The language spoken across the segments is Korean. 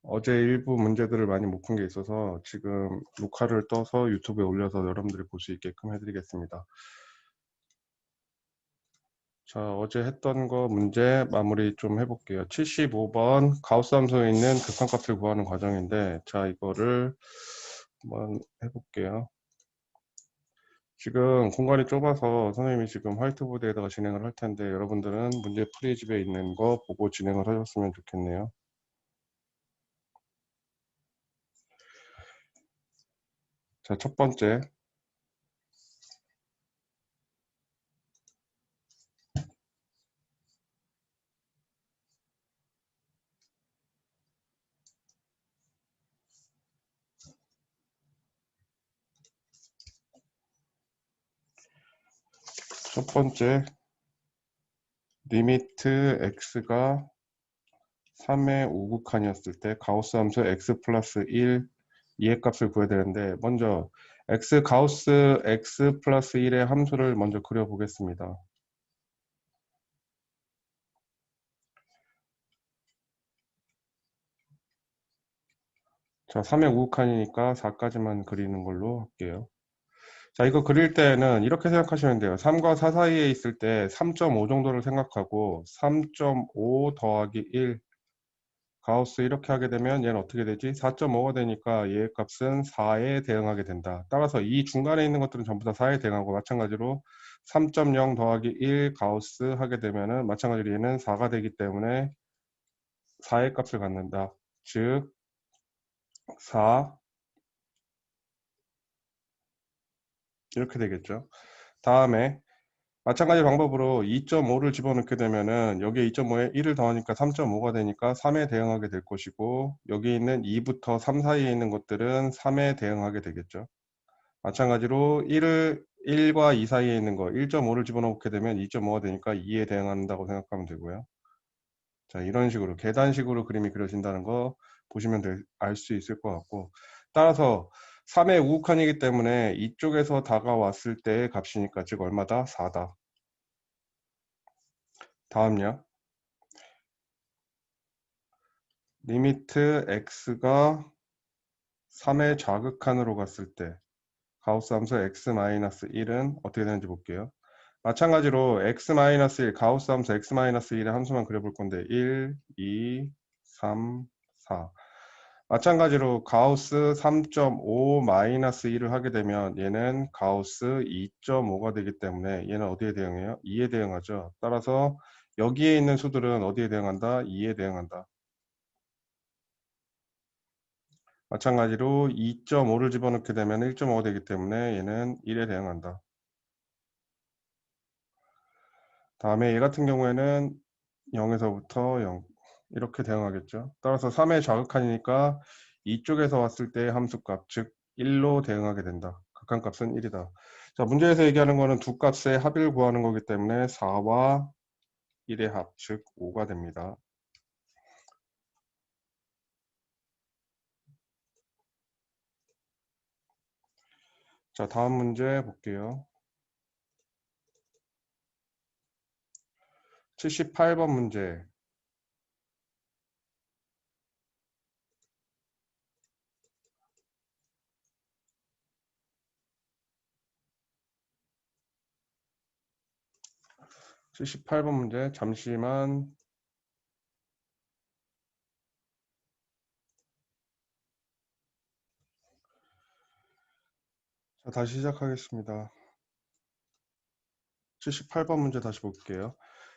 어제 일부 문제들을 많이 못 푼 게 있어서 지금 녹화를 떠서 유튜브에 올려서 여러분들이 볼 수 있게끔 해드리겠습니다. 자, 어제 했던 거 문제 마무리 좀 해볼게요. 75번 가우스 함수에 있는 극한값을 구하는 과정인데, 자, 이거를 한번 해볼게요. 지금 공간이 좁아서 선생님이 지금 화이트보드에다가 진행을 할 텐데, 여러분들은 문제 프리집에 있는 거 보고 진행을 하셨으면 좋겠네요. 자, 첫 번째. 첫 번째, 리미트 x가 3의 5극한이었을 때 가우스 함수 x 플러스 1 2의 값을 구해야 되는데, 먼저 가우스 x 플러스 1의 함수를 먼저 그려보겠습니다. 자, 3의 5극한이니까 4까지만 그리는 걸로 할게요. 자, 이거 그릴 때는 이렇게 생각하시면 돼요. 3과 4 사이에 있을 때 3.5 정도를 생각하고 3.5 더하기 1 가우스 이렇게 하게 되면 얘는 어떻게 되지? 4.5가 되니까 얘의 값은 4에 대응하게 된다. 따라서 이 중간에 있는 것들은 전부 다 4에 대응하고, 마찬가지로 3.0 더하기 1 가우스 하게 되면은 마찬가지로 얘는 4가 되기 때문에 4의 값을 갖는다. 즉 4 이렇게 되겠죠. 다음에 마찬가지 방법으로 2.5를 집어넣게 되면은 여기에 2.5에 1을 더하니까 3.5가 되니까 3에 대응하게 될 것이고, 여기 있는 2부터 3 사이에 있는 것들은 3에 대응하게 되겠죠. 마찬가지로 1과 2 사이에 있는 거 1.5를 집어넣게 되면 2.5가 되니까 2에 대응한다고 생각하면 되고요. 자, 이런 식으로 계단식으로 그림이 그려진다는 거 보시면 알 수 있을 것 같고, 따라서 3의 우극한이기 때문에 이쪽에서 다가왔을 때의 값이니까, 즉 얼마다? 4다. 다음요. 리미트 x가 3의 좌극한으로 갔을 때 가우스 함수 x-1은 어떻게 되는지 볼게요. 마찬가지로 x-1, 가우스 함수 x-1의 함수만 그려볼 건데 1, 2, 3, 4. 마찬가지로 가우스 3.5-1을 하게 되면 얘는 가우스 2.5가 되기 때문에 얘는 어디에 대응해요? 2에 대응하죠. 따라서 여기에 있는 수들은 어디에 대응한다? 2에 대응한다. 마찬가지로 2.5를 집어넣게 되면 1.5가 되기 때문에 얘는 1에 대응한다. 다음에 얘 같은 경우에는 0에서부터 0 이렇게 대응하겠죠. 따라서 3의 좌극한이니까 이쪽에서 왔을 때의 함수값, 즉 1로 대응하게 된다. 극한값은 1이다. 자, 문제에서 얘기하는 거는 두 값의 합을 구하는 거기 때문에 4와 1의 합, 즉 5가 됩니다. 자, 다음 문제 볼게요. 78번 문제. 78번 문제, 잠시만. 자, 다시 시작하겠습니다. 78번 문제 다시 볼게요.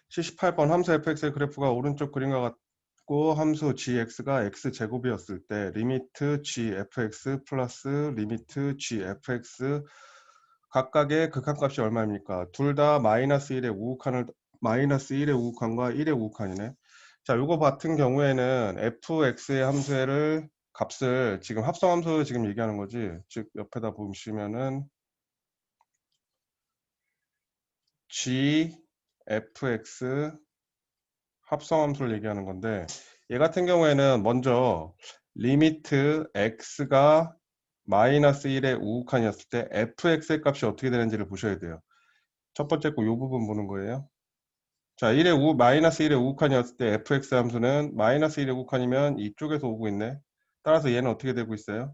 78번 함수 fx의 그래프가 오른쪽 그림과 같고 함수 gx가 x제곱이었을 때 리미트 gfx 플러스 리미트 gfx 각각의 극한값이 얼마입니까? 둘 다 마이너스 1의 우극한을 마이너스 1의 우극한과 1의 우극한이네. 자, 요거 같은 경우에는 fx의 함수를 값을 지금 합성함수 지금 얘기하는 거지. 즉 옆에다 보시면은 gfx 합성함수를 얘기하는 건데, 얘 같은 경우에는 먼저 리미트 x가 마이너스 1의 우극한이었을 때 fx의 값이 어떻게 되는지를 보셔야 돼요. 첫 번째 거 이 부분 보는 거예요. 자, 1의 우, 마이너스 1의 우칸이었을 때 fx 함수는 마이너스 1의 우칸이면 이쪽에서 오고 있네. 따라서 얘는 어떻게 되고 있어요?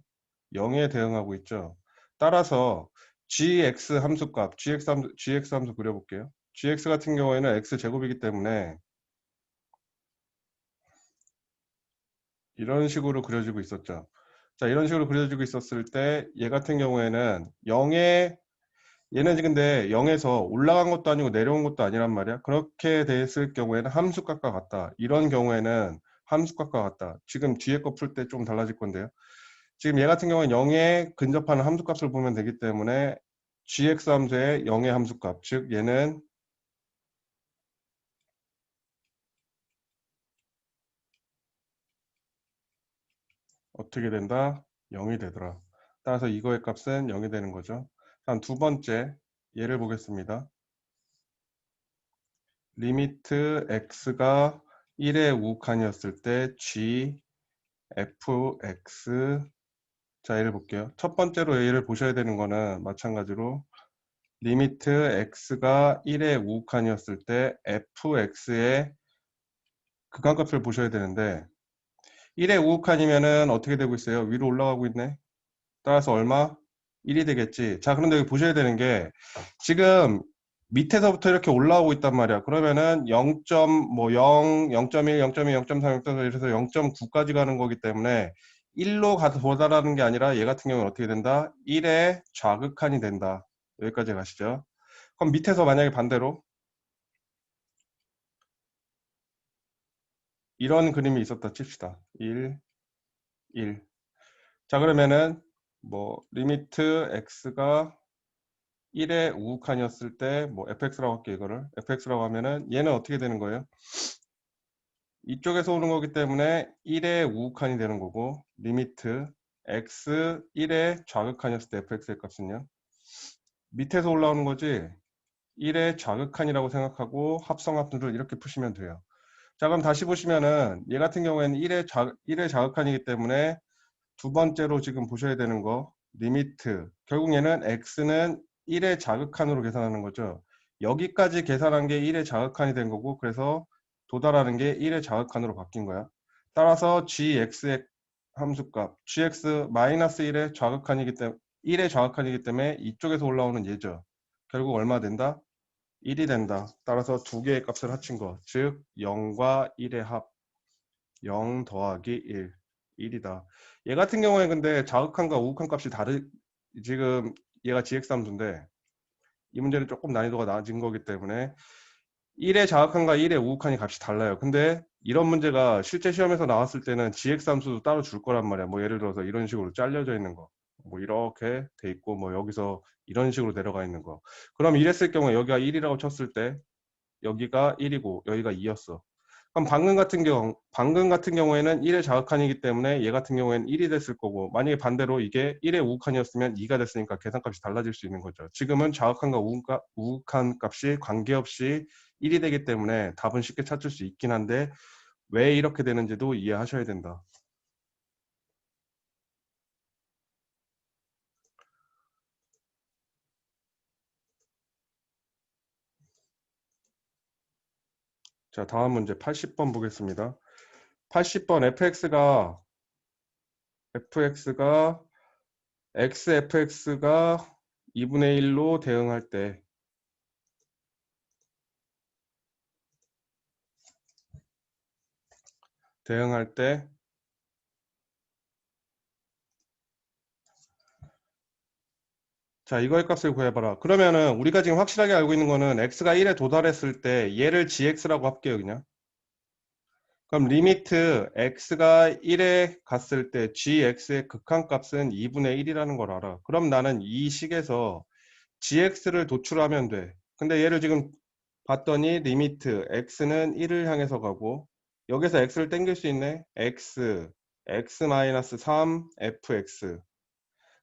0에 대응하고 있죠. 따라서 gx 함수값, gx 함수 그려볼게요. gx 같은 경우에는 x제곱이기 때문에 이런 식으로 그려지고 있었죠. 자, 이런 식으로 그려지고 있었을 때 얘 같은 경우에는 0에 얘는 근데 0에서 올라간 것도 아니고 내려온 것도 아니란 말이야. 그렇게 됐을 경우에는 함수값과 같다. 이런 경우에는 함수값과 같다. 지금 뒤에 거 풀 때 좀 달라질 건데요. 지금 얘 같은 경우는 0에 근접하는 함수값을 보면 되기 때문에 gx 함수의 0의 함수값, 즉 얘는 어떻게 된다? 0이 되더라. 따라서 이거의 값은 0이 되는 거죠. 다음 두 번째 예를 보겠습니다. 리미트 x가 1의 우칸이었을 때 g fx. 자, 예를 볼게요. 첫 번째로 예를 보셔야 되는 거는 마찬가지로 리미트 x가 1의 우칸이었을 때 fx의 극한값을 보셔야 되는데 1의 우칸이면은 어떻게 되고 있어요? 위로 올라가고 있네. 따라서 얼마? 1이 되겠지. 자, 그런데 여기 보셔야 되는 게 지금 밑에서부터 이렇게 올라오고 있단 말이야. 그러면은 0. 뭐 0, 0.1, 0.2, 0.3, 0.4 이래서 0.9까지 가는 거기 때문에 1로 가서 도달하는 게 아니라 얘 같은 경우는 어떻게 된다? 1의 좌극한이 된다. 여기까지 가시죠. 그럼 밑에서 만약에 반대로 이런 그림이 있었다 칩시다. 1, 1. 자, 그러면은 뭐 리미트 x가 1의 우극한이었을 때 뭐 fx라고 할게요. 이거를 fx라고 하면은 얘는 어떻게 되는 거예요? 이쪽에서 오는 거기 때문에 1의 우극한이 되는 거고 리미트 x 1의 좌극한이었을 때 fx의 값은요? 밑에서 올라오는 거지 1의 좌극한이라고 생각하고 합성합수를 이렇게 푸시면 돼요. 자, 그럼 다시 보시면은 얘 같은 경우에는 1의 좌극한이기 때문에 두 번째로 지금 보셔야 되는 거 리미트 결국 얘는 x는 1의 자극한으로 계산하는 거죠. 여기까지 계산한 게 1의 자극한이 된 거고 그래서 도달하는 게 1의 자극한으로 바뀐 거야. 따라서 gx의 함수값 gx 마이너스 1의 좌극한이기 때문에 1의 좌극한이기 때문에 이쪽에서 올라오는 얘죠. 결국 얼마 된다? 1이 된다. 따라서 두 개의 값을 합친 거. 즉 0과 1의 합 0 더하기 1 1이다. 얘 같은 경우에 근데 자극한과 우극한 값이 지금 얘가 gx 함수인데 이 문제는 조금 난이도가 낮은 거기 때문에 1의 자극한과 1의 우극한이 값이 달라요. 근데 이런 문제가 실제 시험에서 나왔을 때는 gx 함수도 따로 줄 거란 말이야. 뭐 예를 들어서 이런 식으로 잘려져 있는 거. 뭐 이렇게 돼 있고 뭐 여기서 이런 식으로 내려가 있는 거. 그럼 이랬을 경우에 여기가 1이라고 쳤을 때 여기가 1이고 여기가 2였어. 그럼 방금 같은 경우에는 1의 자극한이기 때문에 얘 같은 경우에는 1이 됐을 거고 만약에 반대로 이게 1의 우극한이었으면 2가 됐으니까 계산값이 달라질 수 있는 거죠. 지금은 자극한과 우극한 값이 관계없이 1이 되기 때문에 답은 쉽게 찾을 수 있긴 한데 왜 이렇게 되는지도 이해하셔야 된다. 자, 다음 문제 80번 보겠습니다. 80번 fx가 xfx가 2분의 1로 대응할 때 자, 이거의 값을 구해봐라. 그러면은 우리가 지금 확실하게 알고 있는 거는 x가 1에 도달했을 때 얘를 gx라고 할게요, 그냥. 그럼 리미트 x가 1에 갔을 때 gx의 극한값은 2분의 1이라는 걸 알아. 그럼 나는 이 식에서 gx를 도출하면 돼. 근데 얘를 지금 봤더니 리미트 x는 1을 향해서 가고 여기서 x를 땡길 수 있네. x-3 fx.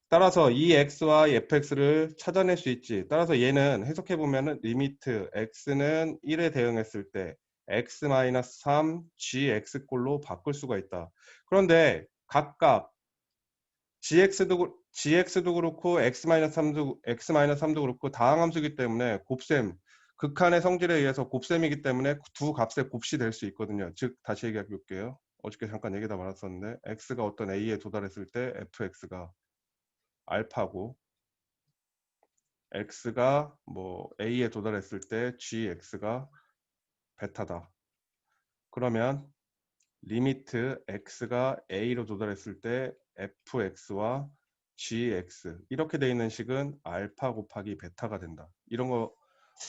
따라서 이 x와 fx를 찾아낼 수 있지. 따라서 얘는 해석해 보면은 리미트 x는 1에 대응했을 때 x-3 gx꼴로 바꿀 수가 있다. 그런데 각각 gx도 그렇고 x-3도 그렇고 다항함수이기 때문에 곱셈 극한의 성질에 의해서 곱셈이기 때문에 두 값의 곱이 될 수 있거든요. 즉 다시 얘기해 볼게요. 어저께 잠깐 얘기다 말았었는데 x가 어떤 a에 도달했을 때 fx가 알파고 x가 뭐 a에 도달했을 때 gx가 베타다. 그러면 리미트 x가 a로 도달했을 때 fx와 gx 이렇게 돼 있는 식은 알파 곱하기 베타가 된다. 이런 거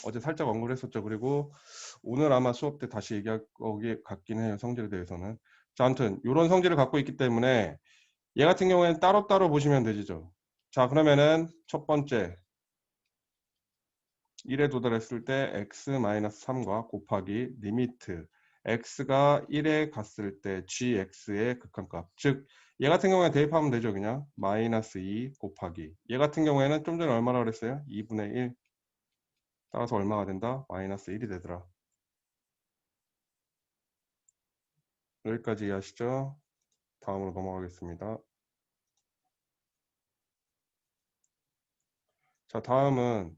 어제 살짝 언급을 했었죠. 그리고 오늘 아마 수업 때 다시 얘기할 거기 같긴 해요. 성질에 대해서는. 자, 아무튼 이런 성질을 갖고 있기 때문에 얘 같은 경우에는 따로따로 보시면 되죠. 자, 그러면은 첫 번째 1에 도달했을 때 x-3과 곱하기 리미트 x가 1에 갔을 때 gx의 극한값. 즉, 얘 같은 경우에 대입하면 되죠. 그냥 마이너스 2 곱하기. 얘 같은 경우에는 좀 전에 얼마나 그랬어요? 2분의 1. 따라서 얼마가 된다? 마이너스 1이 되더라. 여기까지 이해하시죠? 다음으로 넘어가겠습니다. 자, 다음은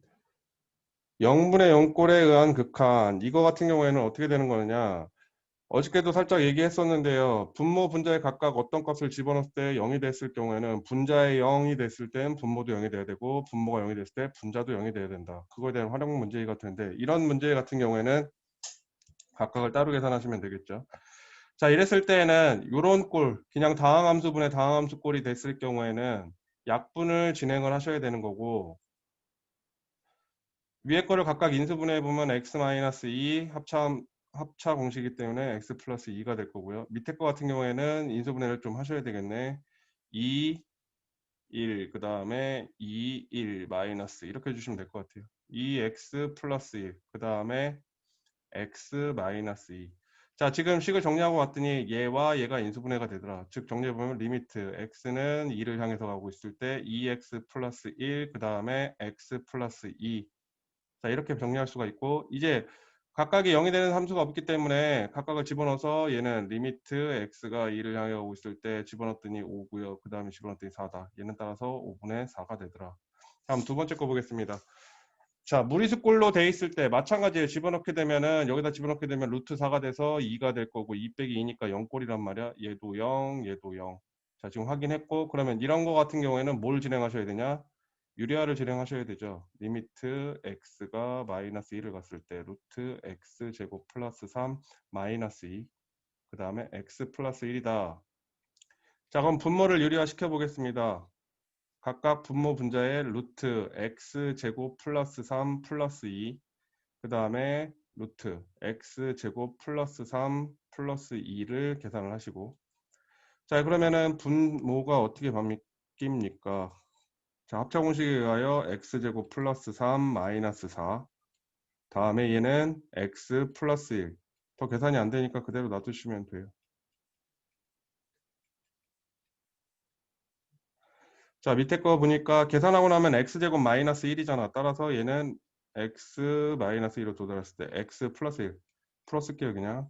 0분의 0꼴에 의한 극한. 이거 같은 경우에는 어떻게 되는 거느냐? 어저께도 살짝 얘기했었는데요. 분모, 분자에 각각 어떤 값을 집어넣을 때 0이 됐을 경우에는 분자에 0이 됐을 땐 분모도 0이 돼야 되고 분모가 0이 됐을 때 분자도 0이 돼야 된다. 그거에 대한 활용 문제 같은 텐데 이런 문제 같은 경우에는 각각을 따로 계산하시면 되겠죠. 자, 이랬을 때에는 이런 꼴, 그냥 다항함수분의 다항함수 꼴이 됐을 경우에는 약분을 진행을 하셔야 되는 거고 위에 거를 각각 인수분해해 보면 x-2 합차 공식이기 때문에 x 플러스 2가 될 거고요. 밑에 거 같은 경우에는 인수분해를 좀 하셔야 되겠네. 2, 1, 그 다음에 2, 1, 마이너스 이렇게 해주시면 될 것 같아요. 2x 플러스 1, 그 다음에 x 마이너스 2. 자, 지금 식을 정리하고 왔더니 얘와 얘가 인수분해가 되더라. 즉 정리해보면 리미트 x는 2를 향해서 가고 있을 때 2x 플러스 1, 그 다음에 x 플러스 2. 자, 이렇게 정리할 수가 있고 이제 각각이 0이 되는 함수가 없기 때문에 각각을 집어넣어서 얘는 리미트 x가 2를 향해 가고 있을 때 집어넣었더니 5고요. 그 다음에 집어넣었더니 4다. 얘는 따라서 5분의 4가 되더라. 다음 두 번째 거 보겠습니다. 자, 무리수꼴로 돼 있을 때 마찬가지예요. 집어넣게 되면은 여기다 집어넣게 되면 루트 4가 돼서 2가 될 거고 2 빼기 2니까 0꼴이란 말이야. 얘도 0, 얘도 0. 자, 지금 확인했고 그러면 이런 거 같은 경우에는 뭘 진행하셔야 되냐? 유리화를 진행하셔야 되죠. 리미트 x가 마이너스 1을 갔을 때 루트 x 제곱 플러스 3 마이너스 2. 그 다음에 x 플러스 1이다. 자, 그럼 분모를 유리화 시켜 보겠습니다. 각각 분모 분자의 루트 x 제곱 플러스 3 플러스 2. 그 다음에 루트 x 제곱 플러스 3 플러스 2를 계산을 하시고 자, 그러면은 분모가 어떻게 바뀝니까? 자, 합차 공식에 의하여 x제곱 플러스 3 마이너스 4. 다음에 얘는 x 플러스 1. 더 계산이 안 되니까 그대로 놔두시면 돼요. 자, 밑에 거 보니까 계산하고 나면 x제곱 마이너스 1이잖아. 따라서 얘는 x 마이너스 1로 도달했을 때 x 플러스 1. 풀어쓸게요, 그냥.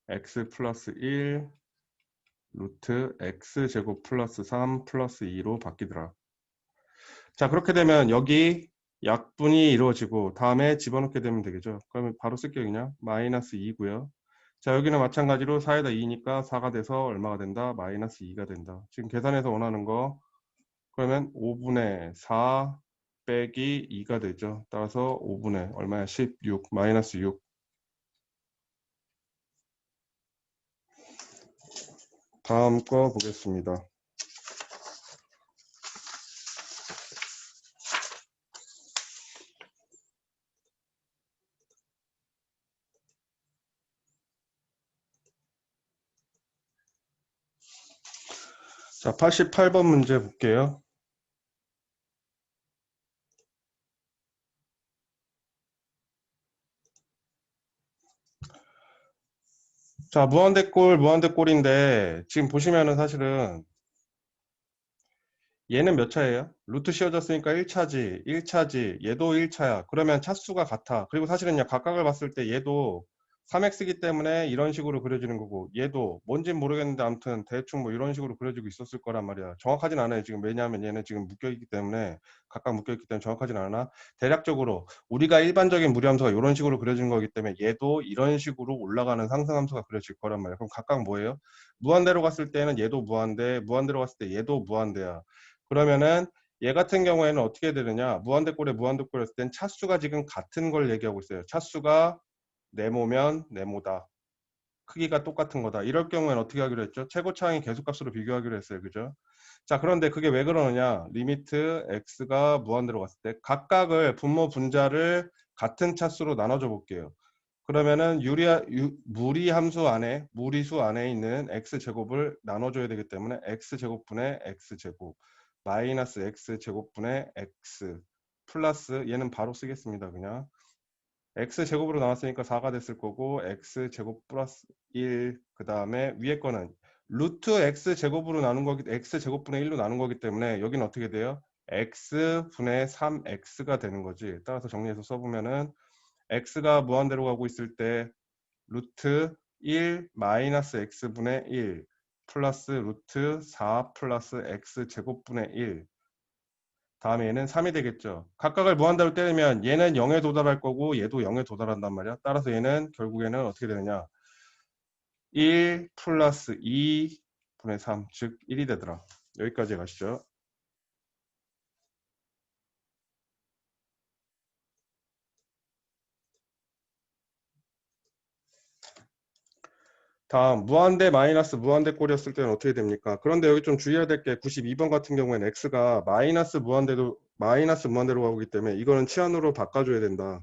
x 플러스 1 루트 x제곱 플러스 3 플러스 2로 바뀌더라. 자, 그렇게 되면 여기 약분이 이루어지고 다음에 집어넣게 되면 되겠죠. 그러면 바로 쓸게요. 그냥 마이너스 2고요. 자, 여기는 마찬가지로 4에다 2니까 4가 돼서 얼마가 된다? 마이너스 2가 된다. 지금 계산해서 원하는 거 그러면 5분의 4 빼기 2가 되죠. 따라서 5분의 얼마야? 16 마이너스 6. 다음 거 보겠습니다. 자, 88번 문제 볼게요. 자, 무한대꼴인데 지금 보시면은 사실은 얘는 몇 차예요? 루트 씌워졌으니까 1차지 얘도 1차야. 그러면 차수가 같아. 그리고 사실은요, 각각을 봤을 때 얘도 3x이기 때문에 이런 식으로 그려지는 거고, 얘도 뭔진 모르겠는데 아무튼 대충 뭐 이런 식으로 그려지고 있었을 거란 말이야. 정확하진 않아요. 지금 왜냐하면 얘는 지금 묶여있기 때문에, 각각 묶여있기 때문에 정확하진 않아. 대략적으로 우리가 일반적인 무리함수가 이런 식으로 그려진 거기 때문에 얘도 이런 식으로 올라가는 상승함수가 그려질 거란 말이야. 그럼 각각 뭐예요? 무한대로 갔을 때는 얘도 무한대, 무한대로 갔을 때 얘도 무한대야. 그러면은 얘 같은 경우에는 어떻게 되느냐? 무한대꼴에 무한대꼴이었을 땐 차수가 지금 같은 걸 얘기하고 있어요. 차수가 네모면 네모다. 크기가 똑같은 거다. 이럴 경우에는 어떻게 하기로 했죠? 최고차항이 계속값으로 비교하기로 했어요. 그죠? 자, 그런데 그게 왜 그러느냐? 리미트 x가 무한대로 갔을 때 각각을 분모 분자를 같은 차수로 나눠줘 볼게요. 그러면은 무리함수 안에, 무리수 안에 있는 x제곱을 나눠줘야 되기 때문에 x제곱분의 x제곱 마이너스 x제곱분의 x 플러스, 얘는 바로 쓰겠습니다. 그냥 x제곱으로 나왔으니까 4가 됐을 거고, x제곱 플러스 1, 그 다음에 위에 거는 루트 x제곱으로 나눈 거기, x제곱분의 1로 나눈 거기 때문에 여기는 어떻게 돼요? x분의 3x가 되는 거지. 따라서 정리해서 써보면은 x가 무한대로 가고 있을 때 루트 1 마이너스 x분의 1 플러스 루트 4 플러스 x제곱분의 1, 다음에 얘는 3이 되겠죠. 각각을 무한대로 때리면 얘는 0에 도달할 거고 얘도 0에 도달한단 말이야. 따라서 얘는 결국에는 어떻게 되느냐, 1 플러스 2분의 3, 즉 1이 되더라. 여기까지 가시죠. 다음 무한대 마이너스 무한대 꼴이었을 때는 어떻게 됩니까? 그런데 여기 좀 주의해야 될 게 92번 같은 경우에는 x가 마이너스 무한대로 가기 때문에 이거는 치안으로 바꿔줘야 된다.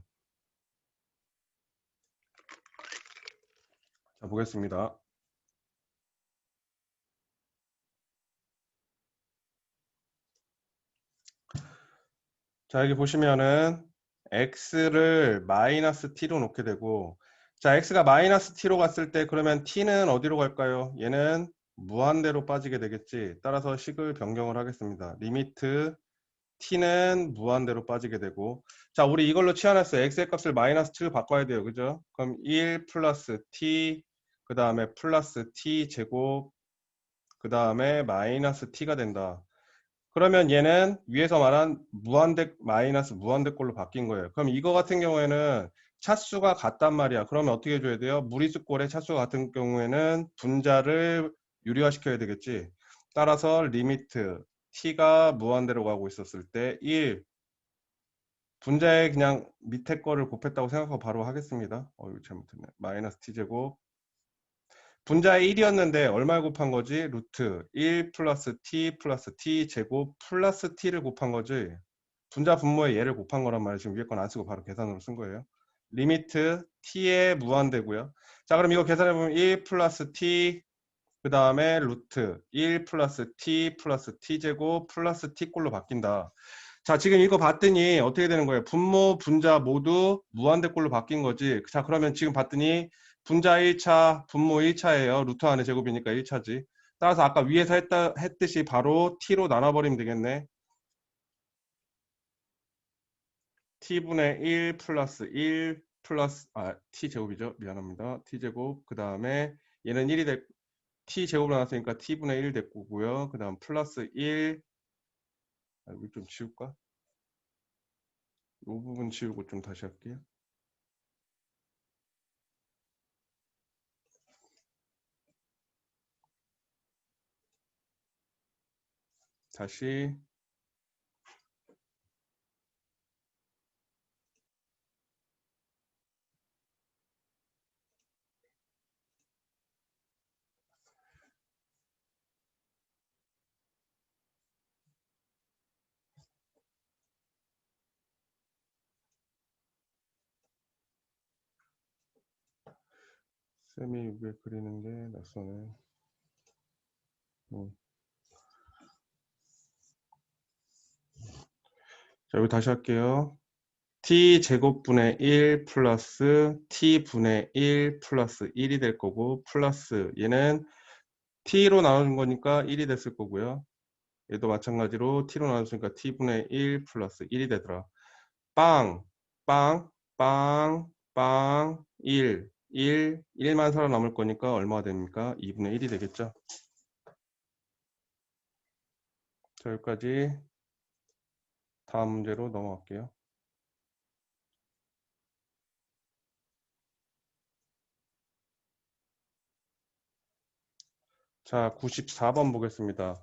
자, 보겠습니다. 자, 여기 보시면은 x를 마이너스 t로 놓게 되고, 자, x가 마이너스 t로 갔을 때 그러면 t는 어디로 갈까요? 얘는 무한대로 빠지게 되겠지. 따라서 식을 변경을 하겠습니다. 리미트 t는 무한대로 빠지게 되고, 자, 우리 이걸로 치환했어요. x의 값을 마이너스 t로 바꿔야 돼요. 그죠? 그럼 1 플러스 t, 그 다음에 플러스 t 제곱, 그 다음에 마이너스 t가 된다. 그러면 얘는 위에서 말한 무한대 마이너스 무한대꼴로 바뀐 거예요. 그럼 이거 같은 경우에는 차수가 같단 말이야. 그러면 어떻게 해줘야 돼요? 무리수꼴의 차수가 같은 경우에는 분자를 유리화시켜야 되겠지. 따라서 리미트 t가 무한대로 가고 있었을 때 1, 분자에 그냥 밑에 거를 곱했다고 생각하고 바로 하겠습니다. 이거 잘못했네. 마이너스 t제곱, 분자에 1이었는데 얼마를 곱한 거지? 루트 1 플러스 t 제곱 플러스 t를 곱한 거지. 분자 분모에 얘를 곱한 거란 말이에요. 지금 위에 건 안 쓰고 바로 계산으로 쓴 거예요. 리미트 t에 무한대고요. 자, 그럼 이거 계산해보면 1 플러스 t, 그 다음에 루트 1 플러스 t 제곱 플러스 t꼴로 바뀐다. 자, 지금 이거 봤더니 어떻게 되는 거예요? 분모, 분자 모두 무한대꼴로 바뀐 거지. 자, 그러면 지금 봤더니 분자 1차, 분모 1차예요. 루트 안에 제곱이니까 1차지. 따라서 아까 위에서 했듯이 바로 t로 나눠버리면 되겠네. t분의 1 플러스 1 플러스, t제곱이죠. 미안합니다. t제곱, 그 다음에 얘는 1이 될, t제곱으로 나왔으니까 t분의 1 될 거고요. 그 다음 플러스 1, 여기 좀 지울까? 이 부분 지우고 좀 다시 할게요. 다시 쌤이 위에 그리는 게 낯서네. 자, 여기 다시 할게요. t제곱분의 1 플러스 t분의 1 플러스 1이 될 거고, 플러스 얘는 t로 나누는 거니까 1이 됐을 거고요. 얘도 마찬가지로 t로 나눴으니까 t분의 1 플러스 1이 되더라. 빵, 빵, 빵, 빵, 1. 1만 살아남을 거니까 얼마가 됩니까? 2분의 1이 되겠죠. 자, 여기까지 다음 문제로 넘어갈게요. 자, 94번 보겠습니다.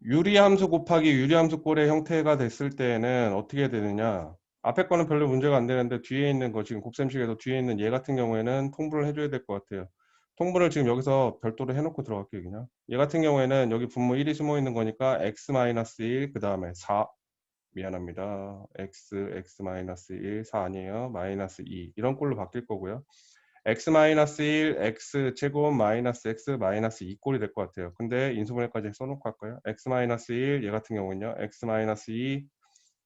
유리함수 곱하기 유리함수 꼴의 형태가 됐을 때에는 어떻게 되느냐? 앞에 거는 별로 문제가 안 되는데 뒤에 있는 거 지금 곱셈식에서 뒤에 있는 얘 같은 경우에는 통분을 해줘야 될 것 같아요. 통분을 지금 여기서 별도로 해놓고 들어갈게요. 그냥 얘 같은 경우에는 여기 분모 1이 숨어 있는 거니까 x-1 그 다음에 4 미안합니다. x-1 4 아니에요. -2 이런 꼴로 바뀔 거고요. x-1 x 제곱 마이너스 x 마이너스 2 꼴이 될 것 같아요. 근데 인수분해까지 써놓고 할까요? x-1 얘 같은 경우는요. x-2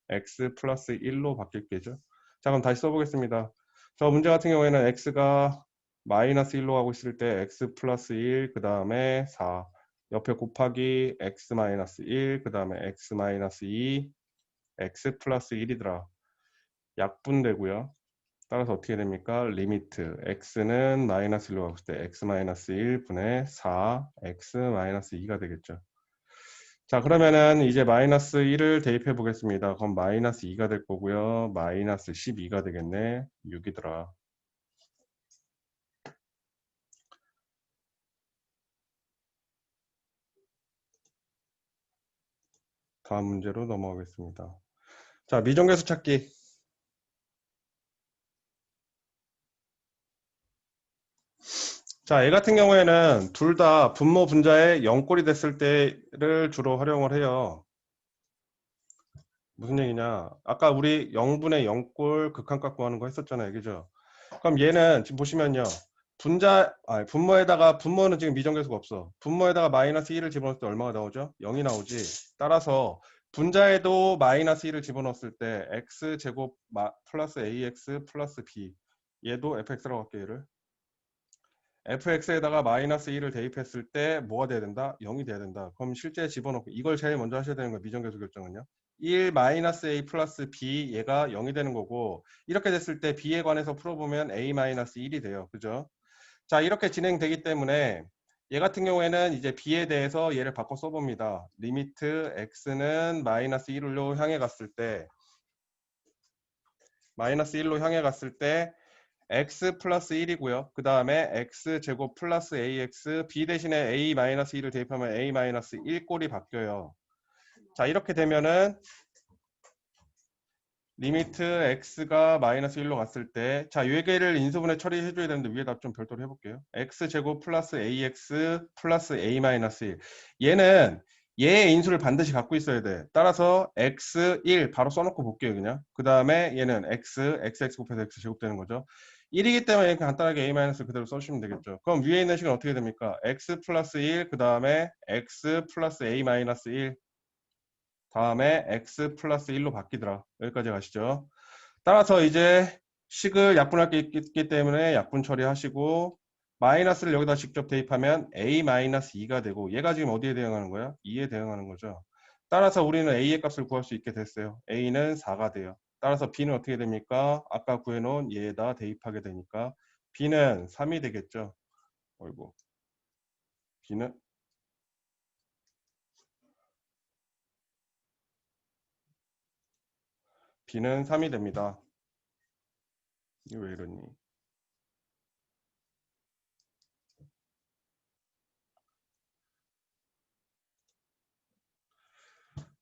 x 플러스 1로 바뀔 게죠. 자, 그럼 다시 써보겠습니다. 저 문제 같은 경우에는 x가 마이너스 1로 가고 있을 때 x 플러스 1, 그 다음에 4 옆에 곱하기 x 마이너스 1, 그 다음에 x 마이너스 2, x 플러스 1이더라. 약분되고요. 따라서 어떻게 됩니까? 리미트 x는 마이너스 1로 가고 있을 때 x 마이너스 1분의 4 x 마이너스 2가 되겠죠. 자, 그러면은 이제 마이너스 1을 대입해 보겠습니다. 그럼 마이너스 2가 될 거고요. 마이너스 12가 되겠네. 6이더라. 다음 문제로 넘어가겠습니다. 자, 미정계수 찾기. 자, 얘 같은 경우에는 둘 다 분모 분자의 0꼴이 됐을 때를 주로 활용을 해요. 무슨 얘기냐? 아까 우리 0분의 0꼴 극한값 구하는 거 했었잖아요. 그죠? 그럼 얘는 지금 보시면요. 분모에다가 분모는 지금 미정계수가 없어. 분모에다가 마이너스 1을 집어넣을 때 얼마가 나오죠? 0이 나오지. 따라서 분자에도 마이너스 1을 집어넣었을 때 x제곱 플러스 ax 플러스 b 얘도 fx라고 할게요. 얘를. fx에다가 마이너스 1을 대입했을 때 뭐가 돼야 된다? 0이 돼야 된다. 그럼 실제 집어넣고 이걸 제일 먼저 하셔야 되는 거예요. 미정계수 결정은요. 1 마이너스 a 플러스 b 얘가 0이 되는 거고 이렇게 됐을 때 b에 관해서 풀어보면 a 마이너스 1이 돼요. 그죠? 자, 이렇게 진행되기 때문에 얘 같은 경우에는 이제 b에 대해서 얘를 바꿔 써봅니다. 리미트 x는 마이너스 1로 향해 갔을 때 마이너스 1로 향해 갔을 때 x 플러스 1이고요. 그 다음에 x 제곱 플러스 ax b 대신에 a 마이너스 1을 대입하면 a 마이너스 1 꼴이 바뀌어요. 자, 이렇게 되면은 리미트 x가 마이너스 1로 갔을 때, 자, 요 개를 인수분해 처리해줘야 되는데 위에다 좀 별도로 해볼게요. x제곱 플러스 ax 플러스 a 마이너스 1. 얘는 얘의 인수를 반드시 갖고 있어야 돼. 따라서 x1 바로 써놓고 볼게요, 그냥. 그 다음에 얘는 xx 곱해서 x 제곱 되는 거죠. 1이기 때문에 이렇게 간단하게 a 마이너스 그대로 써주시면 되겠죠. 그럼 위에 있는 식은 어떻게 됩니까? x 플러스 1, 그 다음에 x 플러스 a 마이너스 1. 다음에 x 플러스 1로 바뀌더라. 여기까지 가시죠. 따라서 이제 식을 약분할 게 있기 때문에 약분 처리하시고 마이너스를 여기다 직접 대입하면 a 마이너스 2가 되고 얘가 지금 어디에 대응하는 거야? 2에 대응하는 거죠. 따라서 우리는 a의 값을 구할 수 있게 됐어요. a는 4가 돼요. 따라서 b는 어떻게 됩니까? 아까 구해놓은 얘에다 대입하게 되니까 b는 3이 되겠죠. 어이구. b는 b는 3이 됩니다. 이거 왜 이러니?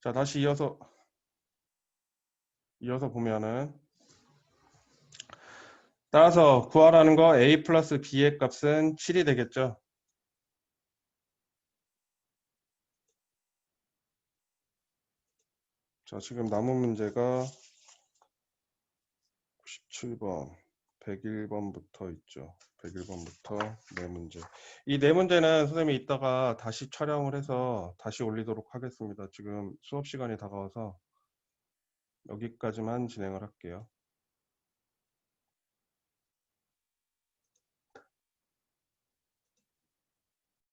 자, 다시 이어서 보면은 따라서 구하라는 거 a 플러스 b의 값은 7이 되겠죠. 자, 지금 남은 문제가 97번, 101번부터 있죠. 101번부터 네 문제. 이 네 문제는 선생님이 이따가 다시 촬영을 해서 다시 올리도록 하겠습니다. 지금 수업 시간이 다가와서 여기까지만 진행을 할게요.